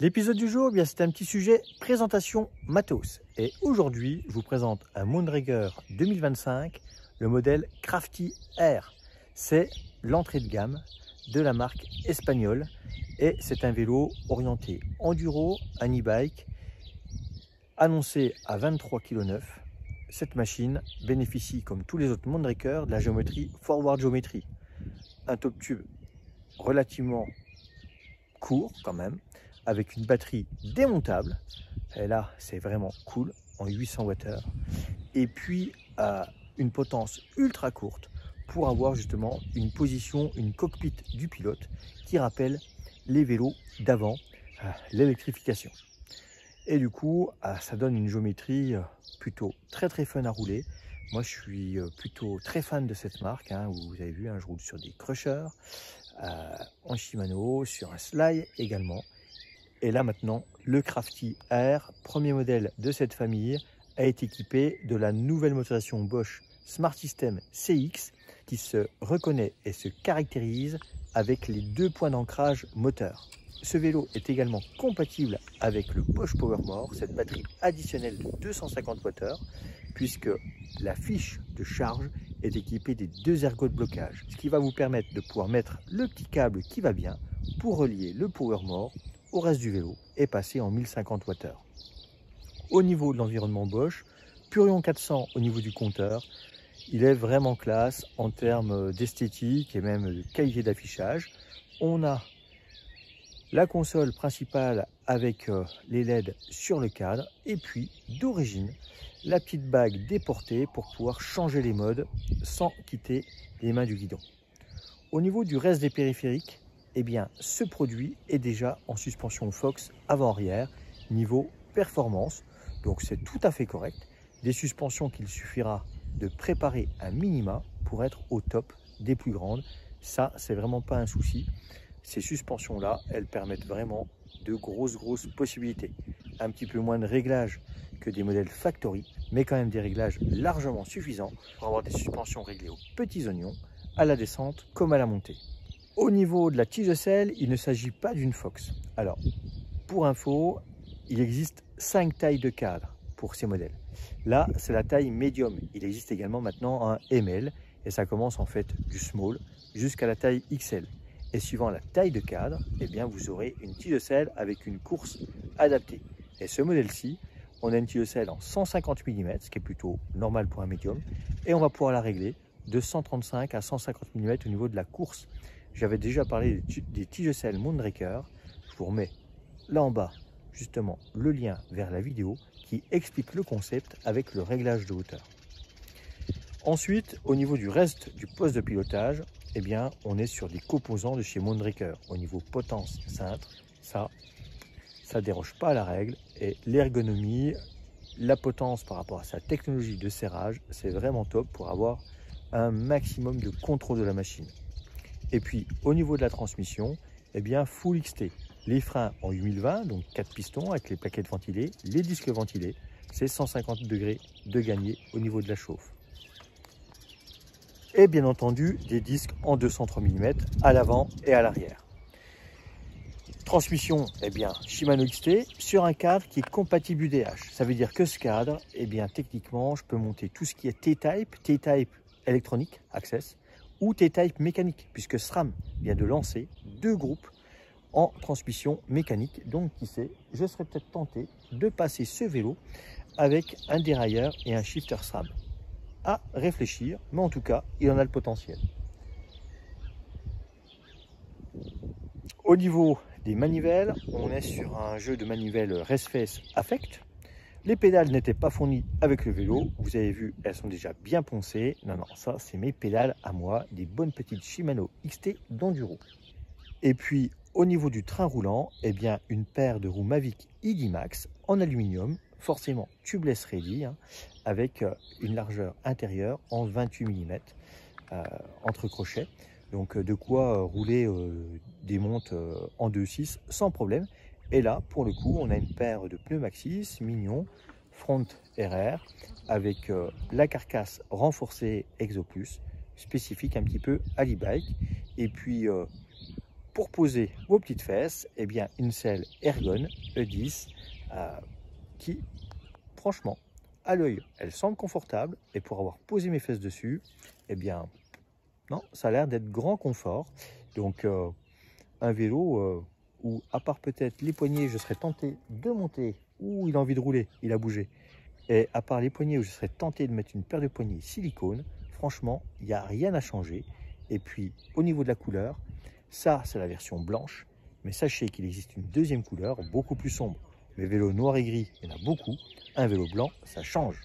L'épisode du jour, c'est un petit sujet présentation matos. Et aujourd'hui, je vous présente un Moonraker 2025, le modèle Crafty Air. C'est l'entrée de gamme de la marque espagnole et c'est un vélo orienté enduro, un e-bike, annoncé à 23,9 kg. Cette machine bénéficie, comme tous les autres Moonraker, de la géométrie Forward Geometry. Un top tube relativement court quand même, avec une batterie démontable, et là c'est vraiment cool, en 800 Wh, et puis une potence ultra courte pour avoir justement une position, une cockpit du pilote qui rappelle les vélos d'avant, l'électrification. Et du coup, ça donne une géométrie plutôt très fun à rouler. Moi je suis plutôt très fan de cette marque, vous avez vu, je roule sur des crushers, en Shimano, sur un Sly également. Et là maintenant, le Crafty Air, premier modèle de cette famille, a été équipé de la nouvelle motorisation Bosch Smart System CX qui se reconnaît et se caractérise avec les 2 points d'ancrage moteur. Ce vélo est également compatible avec le Bosch PowerMore, cette batterie additionnelle de 250 Wh, puisque la fiche de charge est équipée des 2 ergots de blocage, ce qui va vous permettre de pouvoir mettre le petit câble qui va bien pour relier le PowerMore au reste du vélo et passer en 1050 Wh. Au niveau de l'environnement Bosch, Purion 400 au niveau du compteur, il est vraiment classe en termes d'esthétique et même de qualité d'affichage. On a la console principale avec les LED sur le cadre et puis d'origine la petite bague déportée pour pouvoir changer les modes sans quitter les mains du guidon. Au niveau du reste des périphériques, ce produit est déjà en suspension Fox avant-arrière niveau performance, donc c'est tout à fait correct. Des suspensions qu'il suffira de préparer un minima pour être au top des plus grandes. Ça, c'est vraiment pas un souci. Ces suspensions-là, elles permettent vraiment de grosses possibilités. Un petit peu moins de réglages que des modèles factory, mais quand même des réglages largement suffisants pour avoir des suspensions réglées aux petits oignons, à la descente comme à la montée. Au niveau de la tige de selle, il ne s'agit pas d'une Fox. Alors, pour info, il existe 5 tailles de cadre pour ces modèles. Là, c'est la taille médium. Il existe également maintenant un ML et ça commence en fait du small jusqu'à la taille XL. Et suivant la taille de cadre, vous aurez une tige de selle avec une course adaptée. Et ce modèle-ci, on a une tige de selle en 150 mm, ce qui est plutôt normal pour un médium, et on va pouvoir la régler de 135 à 150 mm au niveau de la course. J'avais déjà parlé des tiges de selle Moonraker. Je vous remets là en bas justement le lien vers la vidéo qui explique le concept avec le réglage de hauteur. Ensuite, au niveau du reste du poste de pilotage, on est sur des composants de chez Moonraker. Au niveau potence cintre, ça déroge pas à la règle, et l'ergonomie, la potence par rapport à sa technologie de serrage, c'est vraiment top pour avoir un maximum de contrôle de la machine. Et puis au niveau de la transmission, full XT. Les freins en 8020, donc 4 pistons avec les plaquettes ventilées, les disques ventilés, c'est 150 degrés de gagné au niveau de la chauffe. Et bien entendu, des disques en 203 mm à l'avant et à l'arrière. Transmission, Shimano XT sur un cadre qui est compatible UDH. Ça veut dire que ce cadre, techniquement, je peux monter tout ce qui est T-Type électronique, Access, ou T-Type mécanique, puisque SRAM vient de lancer 2 groupes en transmission mécanique. Donc qui sait, je serais peut-être tenté de passer ce vélo avec un dérailleur et un shifter SRAM. À réfléchir, mais en tout cas, il en a le potentiel. Au niveau des manivelles, on est sur un jeu de manivelles Raceface Affect. Les pédales n'étaient pas fournies avec le vélo. Vous avez vu, elles sont déjà bien poncées. Non, ça c'est mes pédales à moi, des bonnes petites Shimano XT d'enduro. Et puis au niveau du train roulant, une paire de roues Mavic ID Max en aluminium, forcément tubeless ready, avec une largeur intérieure en 28 mm entre crochets. Donc de quoi rouler des montes en 2.6 sans problème. Et là, pour le coup, on a une paire de pneus Maxxis mignon, front RR, avec la carcasse renforcée Exo Plus, spécifique un petit peu à l'e-bike. Et puis pour poser vos petites fesses, eh bien une selle Ergon E10 qui, franchement, à l'œil, elle semble confortable. Et pour avoir posé mes fesses dessus, eh bien, non, ça a l'air d'être grand confort. Donc, un vélo où, à part peut-être les poignées, je serais tenté de monter. Ouh, il a envie de rouler, il a bougé. Et à part les poignées où je serais tenté de mettre une paire de poignées silicone, franchement, il n'y a rien à changer. Et puis, au niveau de la couleur, ça, c'est la version blanche. Mais sachez qu'il existe une deuxième couleur, beaucoup plus sombre. Les vélos noirs et gris, il y en a beaucoup. Un vélo blanc, ça change.